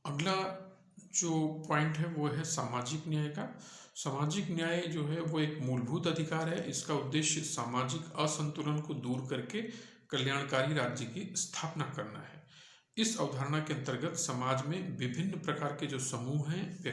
अगला जो पॉइंट है वो है सामाजिक न्याय का। सामाजिक न्याय जो है वो एक मूलभूत अधिकार है। इसका उद्देश्य सामाजिक असंतुलन को दूर करके कल्याणकारी राज्य की स्थापना करना है। इस अवधारणा के अंतर्गत समाज में विभिन्न प्रकार के जो समूह हैं,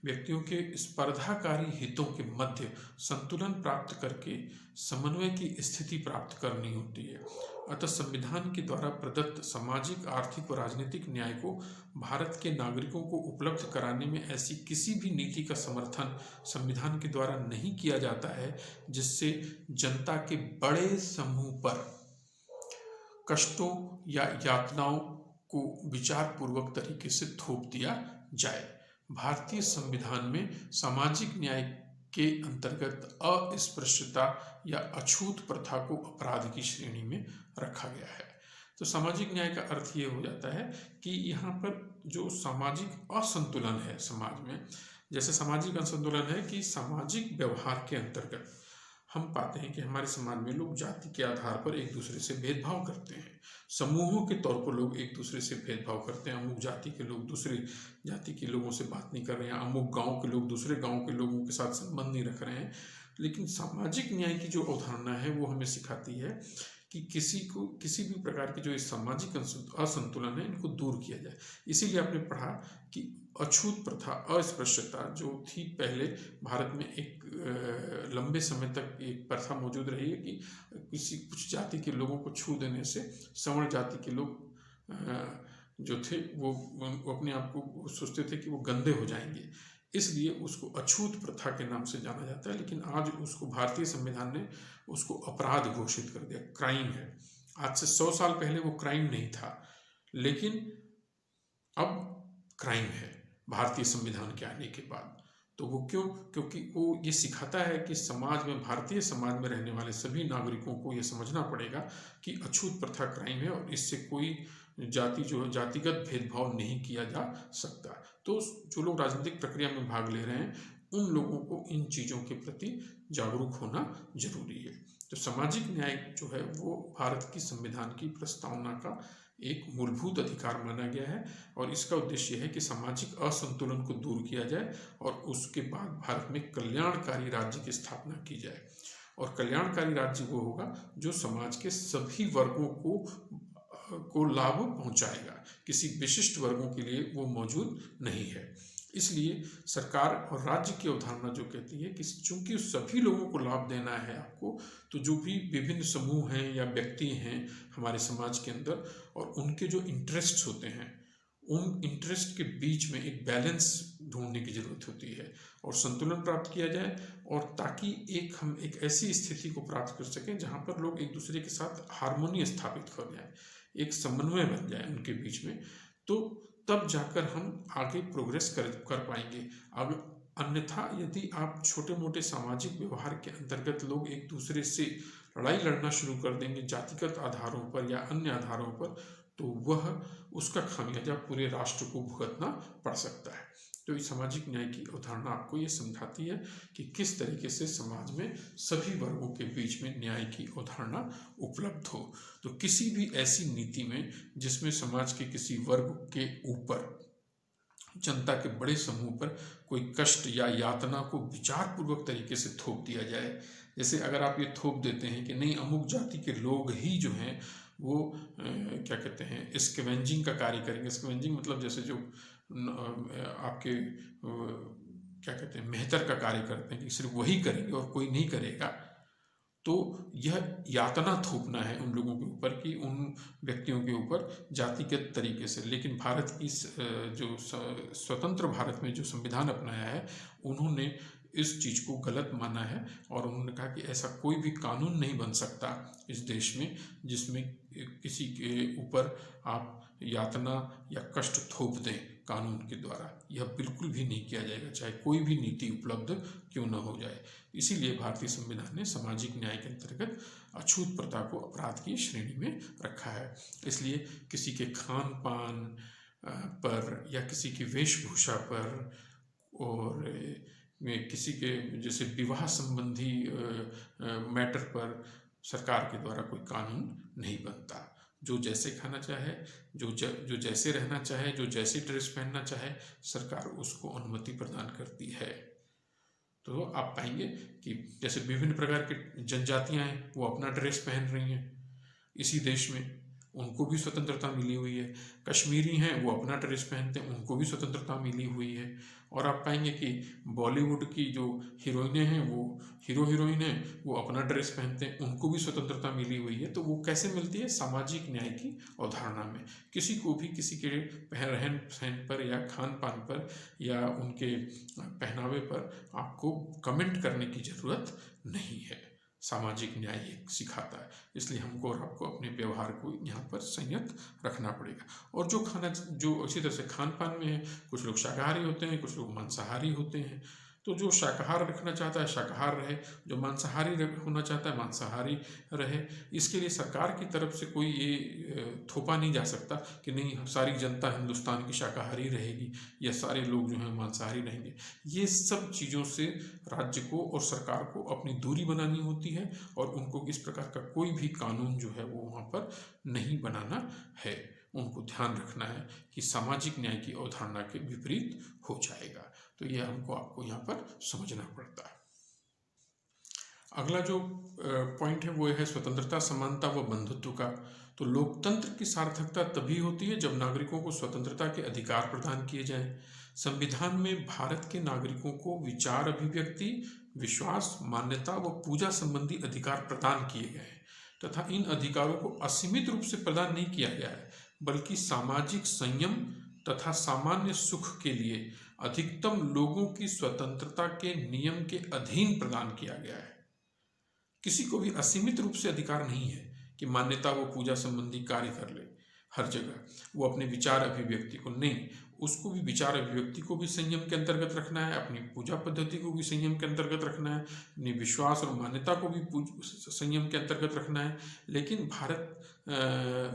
व्यक्तियों के स्पर्धाकारी हितों के मध्य संतुलन प्राप्त करके समन्वय की स्थिति प्राप्त करनी होती है। अतः संविधान के द्वारा प्रदत्त सामाजिक, आर्थिक और राजनीतिक न्याय को भारत के नागरिकों को उपलब्ध कराने में ऐसी किसी भी नीति का समर्थन संविधान के द्वारा नहीं किया जाता है जिससे जनता के बड़े समूह पर कष्टों या यातनाओं को विचारपूर्वक तरीके से थोप दिया जाए। भारतीय संविधान में सामाजिक न्याय के अंतर्गत अस्पृश्यता या अछूत प्रथा को अपराध की श्रेणी में रखा गया है। तो सामाजिक न्याय का अर्थ ये हो जाता है कि यहाँ पर जो सामाजिक असंतुलन है समाज में, जैसे सामाजिक असंतुलन है कि सामाजिक व्यवहार के अंतर्गत हम पाते हैं कि हमारे समाज में लोग जाति के आधार पर एक दूसरे से भेदभाव करते हैं। समूहों के तौर पर लोग एक दूसरे से भेदभाव करते हैं। अमुक जाति के लोग दूसरे जाति के लोगों से बात नहीं कर रहे हैं, अमुक गांव के लोग दूसरे गांव के लोगों के साथ संबंध नहीं रख रहे हैं। लेकिन सामाजिक न्याय की जो अवधारणा है वो हमें सिखाती है कि किसी भी प्रकार के जो इस सामाजिक असंतुलन है इनको दूर किया जाए। इसीलिए आपने पढ़ा कि अछूत प्रथा, अस्पृश्यता जो थी पहले भारत में एक लंबे समय तक एक प्रथा मौजूद रही है कि कुछ जाति के लोगों को छू देने से सवर्ण जाति के लोग जो थे वो अपने आप को सोचते थे कि वो गंदे हो जाएंगे, इसलिए उसको अछूत प्रथा के नाम से जाना जाता है। लेकिन आज उसको भारतीय संविधान ने उसको अपराध घोषित कर दिया, क्राइम है। आज से 100 साल पहले वो क्राइम नहीं था, लेकिन अब क्राइम है भारतीय संविधान के आने के बाद। तो वो क्यों? क्योंकि वो ये सिखाता है कि समाज में, भारतीय समाज में रहने वाले सभी नागरिकों को ये समझना पड़ेगा कि अछूत प्रथा क्राइम है और इससे कोई जातिगत भेदभाव नहीं किया जा सकता। तो जो लोग राजनीतिक प्रक्रिया में भाग ले रहे हैं उन लोगों को इन चीज़ों के प्रति जागरूक होना जरूरी है। तो सामाजिक न्याय जो है वो भारत की संविधान की प्रस्तावना का एक मूलभूत अधिकार माना गया है और इसका उद्देश्य है कि सामाजिक असंतुलन को दूर किया जाए और उसके बाद भारत में कल्याणकारी राज्य की स्थापना की जाए। और कल्याणकारी राज्य वो होगा जो समाज के सभी वर्गों को लाभ पहुंचाएगा, किसी विशिष्ट वर्गों के लिए वो मौजूद नहीं है। इसलिए सरकार और राज्य की अवधारणा जो कहती है कि चूंकि सभी लोगों को लाभ देना है आपको, तो जो भी विभिन्न समूह हैं या व्यक्ति हैं हमारे समाज के अंदर और उनके जो इंटरेस्ट्स होते हैं, उन इंटरेस्ट के बीच में एक बैलेंस ढूंढने की जरूरत होती है और संतुलन प्राप्त किया जाए, और ताकि हम एक ऐसी स्थिति को प्राप्त कर सकें जहां पर लोग एक दूसरे के साथ हार्मोनी स्थापित कर जाए, एक समन्वय बन जाए उनके बीच में। तो तब जाकर हम आगे प्रोग्रेस कर पाएंगे। अब अन्यथा यदि आप छोटे मोटे सामाजिक व्यवहार के अंतर्गत लोग एक दूसरे से लड़ाई लड़ना शुरू कर देंगे जातिगत आधारों पर या अन्य आधारों पर, तो उसका खामियाजा पूरे राष्ट्र को भुगतना पड़ सकता है। तो इस सामाजिक न्याय की अवधारणा आपको ये समझाती है कि किस तरीके से समाज में सभी वर्गों के बीच में न्याय की अवधारणा उपलब्ध हो। तो किसी भी ऐसी नीति में जिसमें समाज के किसी वर्ग के ऊपर, जनता के बड़े समूह पर कोई कष्ट या यातना को विचारपूर्वक तरीके से थोप दिया जाए, जैसे अगर आप ये थोप देते हैं कि नहीं अमुक जाति के लोग ही जो हैं वो क्या कहते हैं स्कैवेंजिंग का कार्य करेंगे। स्कैवेंजिंग मतलब जैसे जो आपके क्या कहते हैं मेहतर का कार्य करते हैं कि सिर्फ वही करेंगे और कोई नहीं करेगा, तो यह यातना थोपना है उन लोगों के ऊपर कि उन व्यक्तियों के ऊपर जातिगत तरीके से। लेकिन भारत की जो स्वतंत्र भारत में जो संविधान अपनाया है उन्होंने इस चीज़ को गलत माना है और उन्होंने कहा कि ऐसा कोई भी कानून नहीं बन सकता इस देश में जिसमें किसी के ऊपर आप यातना या कष्ट थोप दें कानून के द्वारा। यह बिल्कुल भी नहीं किया जाएगा, चाहे कोई भी नीति उपलब्ध क्यों न हो जाए। इसीलिए भारतीय संविधान ने सामाजिक न्याय के अंतर्गत अछूत प्रथा को अपराध की श्रेणी में रखा है। इसलिए किसी के खान पान पर या किसी की वेशभूषा पर और किसी के जैसे विवाह संबंधी मैटर पर सरकार के द्वारा कोई कानून नहीं बनता। जो जैसे खाना चाहे, जो जैसे रहना चाहे, जो जैसी ड्रेस पहनना चाहे, सरकार उसको अनुमति प्रदान करती है। तो आप पाएंगे कि जैसे विभिन्न प्रकार की जनजातियां हैं, वो अपना ड्रेस पहन रही हैं इसी देश में, उनको भी स्वतंत्रता मिली हुई है। कश्मीरी हैं, वो अपना ड्रेस पहनते हैं, उनको भी स्वतंत्रता मिली हुई है। और आप पाएंगे कि बॉलीवुड की जो हीरोइनें हैं, वो हीरोइन हैं, वो अपना ड्रेस पहनते हैं, उनको भी स्वतंत्रता मिली हुई है। तो वो कैसे मिलती है? सामाजिक न्याय की अवधारणा में। किसी को भी किसी के रहन सहन पर या खान पान पर या उनके पहनावे पर आपको कमेंट करने की जरूरत नहीं है। सामाजिक न्याय ये सिखाता है, इसलिए हमको और आपको अपने व्यवहार को यहाँ पर संयत रखना पड़ेगा। और जो खाना, जो इसी तरह से खान पान में है, कुछ लोग शाकाहारी होते हैं, कुछ लोग मांसाहारी होते हैं। तो जो शाकाहार रखना चाहता है शाकाहार रहे, जो मांसाहारी होना चाहता है मांसाहारी रहे। इसके लिए सरकार की तरफ से कोई ये थोपा नहीं जा सकता कि नहीं सारी जनता हिंदुस्तान की शाकाहारी रहेगी या सारे लोग जो हैं मांसाहारी रहेंगे। ये सब चीज़ों से राज्य को और सरकार को अपनी दूरी बनानी होती है और उनको इस प्रकार का कोई भी कानून जो है वो वहाँ पर नहीं बनाना है। उनको ध्यान रखना है कि सामाजिक न्याय की अवधारणा के विपरीत हो जाएगा। तो यह हमको आपको यहाँ पर समझना पड़ता है। अगला जो पॉइंट है वो है स्वतंत्रता, समानता व बंधुत्व का। तो लोकतंत्र की सार्थकता तभी होती है जब नागरिकों को स्वतंत्रता के अधिकार प्रदान किए जाएं। संविधान में भारत के नागरिकों को विचार अभिव्यक्ति, विश्वास, मान्यता व पूजा संबंधी अधिकार प्रदान किए गए हैं तथा इन अधिकारों को असीमित रूप से प्रदान नहीं किया गया है, बल्कि सामाजिक संयम तथा सामान्य सुख के लिए अधिकतम लोगों की स्वतंत्रता के नियम के अधीन प्रदान किया गया है। किसी को भी असीमित रूप से अधिकार नहीं है कि मान्यता वो पूजा संबंधी कार्य कर ले हर जगह। वो अपने विचार अभिव्यक्ति को नहीं, उसको भी विचार अभिव्यक्ति को भी संयम के अंतर्गत रखना है, अपनी पूजा पद्धति को भी संयम के अंतर्गत रखना है, अपनी विश्वास और मान्यता को भी संयम के अंतर्गत रखना है। लेकिन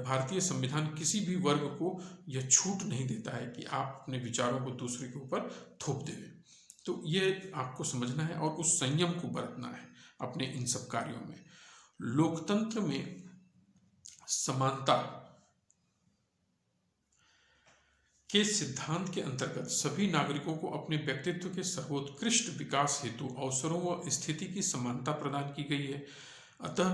भारतीय संविधान किसी भी वर्ग को यह छूट नहीं देता है कि आप अपने विचारों को दूसरे के ऊपर थोप दें। तो ये आपको समझना है और उस संयम को बरतना है अपने इन सब कार्यों में। लोकतंत्र में समानता के सिद्धांत के अंतर्गत सभी नागरिकों को अपने व्यक्तित्व के सर्वोत्कृष्ट विकास हेतु अवसरों व स्थिति की समानता प्रदान की गई है। अतः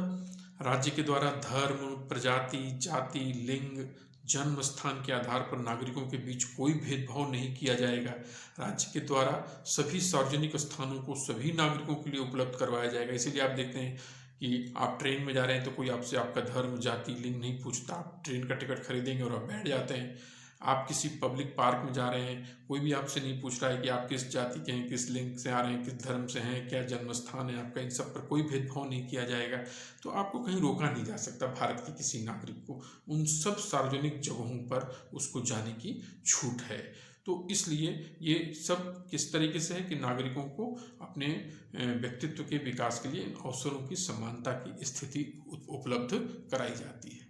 राज्य के द्वारा धर्म, प्रजाति, जाति, लिंग, जन्म स्थान के आधार पर नागरिकों के बीच कोई भेदभाव नहीं किया जाएगा। राज्य के द्वारा सभी सार्वजनिक स्थानों को सभी नागरिकों के लिए उपलब्ध करवाया जाएगा। इसीलिए आप देखते हैं कि आप ट्रेन में जा रहे हैं तो कोई आपसे आपका धर्म, जाति, लिंग नहीं पूछता। आप ट्रेन का टिकट खरीदेंगे और आप बैठ जाते हैं। आप किसी पब्लिक पार्क में जा रहे हैं, कोई भी आपसे नहीं पूछ रहा है कि आप किस जाति के हैं, किस लिंग से आ रहे हैं, किस धर्म से हैं, क्या जन्म स्थान है आपका। इन सब पर कोई भेदभाव नहीं किया जाएगा। तो आपको कहीं रोका नहीं जा सकता भारत के किसी नागरिक को। उन सब सार्वजनिक जगहों पर उसको जाने की छूट है। तो इसलिए ये सब किस तरीके से है कि नागरिकों को अपने व्यक्तित्व के विकास के लिए अवसरों की समानता की स्थिति उपलब्ध कराई जाती है।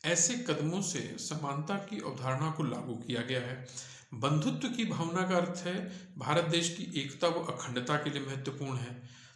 ऐसे कदमों से समानता की अवधारणा को लागू किया गया है। बंधुत्व की भावना का अर्थ है भारत देश की एकता व अखंडता के लिए महत्वपूर्ण है।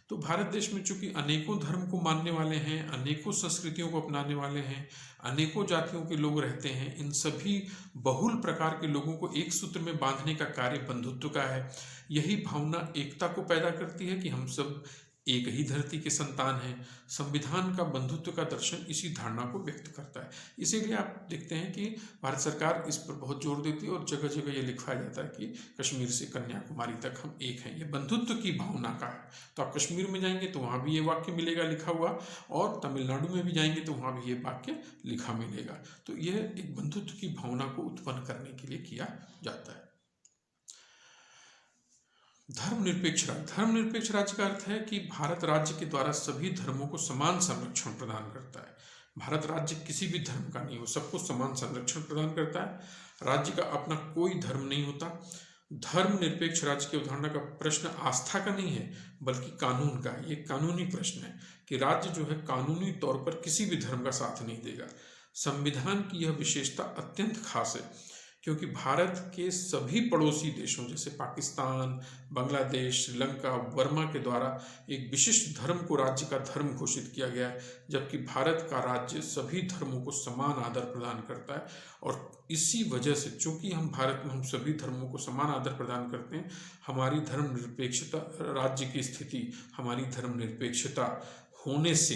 तो भारत देश में चूंकि अनेकों धर्म को मानने वाले हैं, अनेकों संस्कृतियों को अपनाने वाले हैं, अनेकों जातियों के लोग रहते हैं, इन सभी बहुल प्रकार के लोगों को एक सूत्र में बांधने का कार्य बंधुत्व का है। यही भावना एकता को पैदा करती है कि हम सब एक ही धरती के संतान हैं। संविधान का बंधुत्व का दर्शन इसी धारणा को व्यक्त करता है। इसीलिए आप देखते हैं कि भारत सरकार इस पर बहुत जोर देती है और जगह जगह ये लिखवाया जाता है कि कश्मीर से कन्याकुमारी तक हम एक हैं। ये बंधुत्व की भावना का है। तो आप कश्मीर में जाएंगे तो वहाँ भी ये वाक्य मिलेगा लिखा हुआ, और तमिलनाडु में भी जाएंगे तो वहाँ भी ये वाक्य लिखा मिलेगा। तो यह एक बंधुत्व की भावना को उत्पन्न करने के लिए किया जाता है। धर्मनिरपेक्ष राज्य। धर्मनिरपेक्ष राज्य का अर्थ है कि भारत राज्य के द्वारा सभी धर्मों को समान संरक्षण प्रदान करता है। भारत राज्य किसी भी धर्म का नहीं हो, सबको समान संरक्षण प्रदान करता है। राज्य का अपना कोई धर्म नहीं होता। धर्मनिरपेक्ष राज्य की अवधारणा का प्रश्न आस्था का नहीं है बल्कि कानून का है। ये कानूनी प्रश्न है कि राज्य जो है कानूनी तौर पर किसी भी धर्म का साथ नहीं देगा। संविधान की यह विशेषता अत्यंत खास है। क्योंकि भारत के सभी पड़ोसी देशों जैसे पाकिस्तान, बांग्लादेश, श्रीलंका, बर्मा के द्वारा एक विशिष्ट धर्म को राज्य का धर्म घोषित किया गया है, जबकि भारत का राज्य सभी धर्मों को समान आदर प्रदान करता है। और इसी वजह से, चूंकि हम भारत में हम सभी धर्मों को समान आदर प्रदान करते हैं, हमारी धर्मनिरपेक्षता, राज्य की स्थिति हमारी धर्मनिरपेक्षता होने से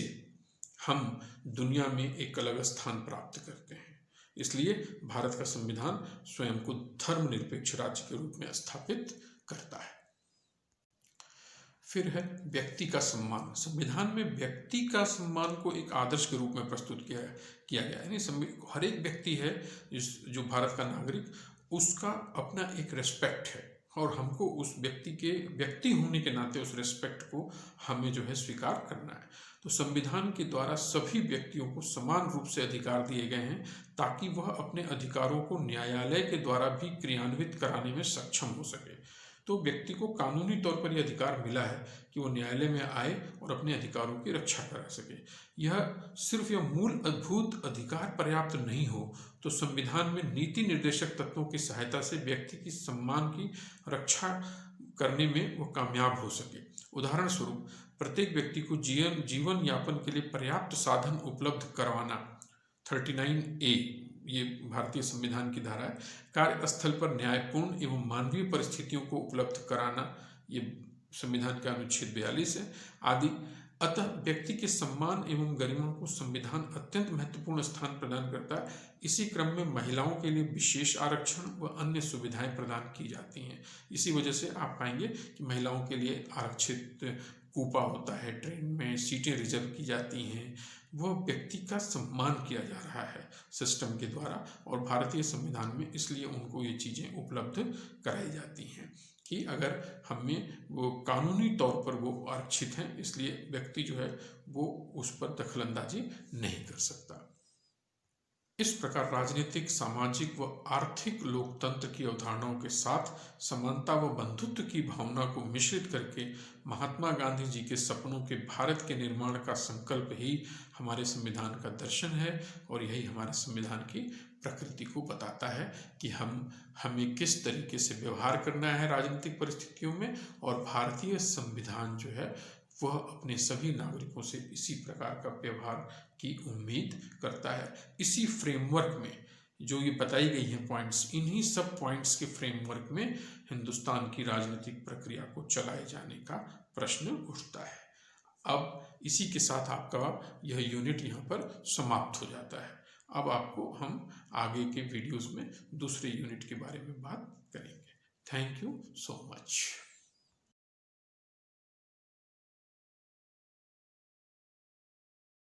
हम दुनिया में एक अलग स्थान प्राप्त करते हैं। इसलिए भारत का संविधान स्वयं को धर्मनिरपेक्ष राज्य के रूप में स्थापित करता है। फिर है व्यक्ति का सम्मान। संविधान में व्यक्ति का सम्मान को एक आदर्श के रूप में प्रस्तुत किया गया है। यानी हर एक व्यक्ति है जो भारत का नागरिक, उसका अपना एक रेस्पेक्ट है और हमको उस व्यक्ति के व्यक्ति होने के नाते उस रेस्पेक्ट को हमें जो है स्वीकार करना है। तो संविधान के द्वारा सभी व्यक्तियों को समान रूप से अधिकार दिए गए हैं ताकि वह अपने अधिकारों को न्यायालय के द्वारा भी क्रियान्वित कराने में सक्षम हो सके। तो व्यक्ति को कानूनी तौर पर यह अधिकार मिला है कि वो न्यायालय में आए और अपने अधिकारों की रक्षा करा सके। यह मूल अद्भुत अधिकार पर्याप्त नहीं हो तो संविधान में नीति निर्देशक तत्वों की सहायता से व्यक्ति की सम्मान की रक्षा करने में वो कामयाब हो सके। उदाहरण स्वरूप, प्रत्येक व्यक्ति को जीवन यापन के लिए पर्याप्त साधन उपलब्ध करवाना, 39A ये भारतीय संविधान की धारा है। कार्यस्थल पर न्यायपूर्ण एवं मानवीय परिस्थितियों को उपलब्ध कराना, ये संविधान का अनुच्छेद 42 है आदि। अतः व्यक्ति के सम्मान एवं गरिमा को संविधान अत्यंत महत्वपूर्ण स्थान प्रदान करता है। इसी क्रम में महिलाओं के लिए विशेष आरक्षण व अन्य सुविधाएं प्रदान की जाती हैं। इसी वजह से आप पाएंगे कि महिलाओं के लिए आरक्षित कूपा होता है, ट्रेन में सीटें रिजर्व की जाती हैं। वह व्यक्ति का सम्मान किया जा रहा है सिस्टम के द्वारा, और भारतीय संविधान में इसलिए उनको ये चीज़ें उपलब्ध कराई जाती हैं कि अगर हमें वो कानूनी तौर पर वो आरक्षित हैं, इसलिए व्यक्ति जो है वो उस पर दखलंदाजी नहीं कर सकता। इस प्रकार राजनीतिक, सामाजिक व आर्थिक लोकतंत्र की अवधारणाओं के साथ समानता व बंधुत्व की भावना को मिश्रित करके महात्मा गांधी जी के सपनों के भारत के निर्माण का संकल्प ही हमारे संविधान का दर्शन है, और यही हमारे संविधान की प्रकृति को बताता है कि हमें किस तरीके से व्यवहार करना है राजनीतिक परिस्थितियों में। और भारतीय संविधान जो है वह अपने सभी नागरिकों से इसी प्रकार का व्यवहार की उम्मीद करता है। इसी फ्रेमवर्क में जो ये बताई गई हैं पॉइंट्स, इन्हीं सब पॉइंट्स के फ्रेमवर्क में हिंदुस्तान की राजनीतिक प्रक्रिया को चलाए जाने का प्रश्न उठता है। अब इसी के साथ आपका यह यूनिट यहाँ पर समाप्त हो जाता है। अब आपको हम आगे के वीडियोस में दूसरे यूनिट के बारे में बात करेंगे। Thank you so much.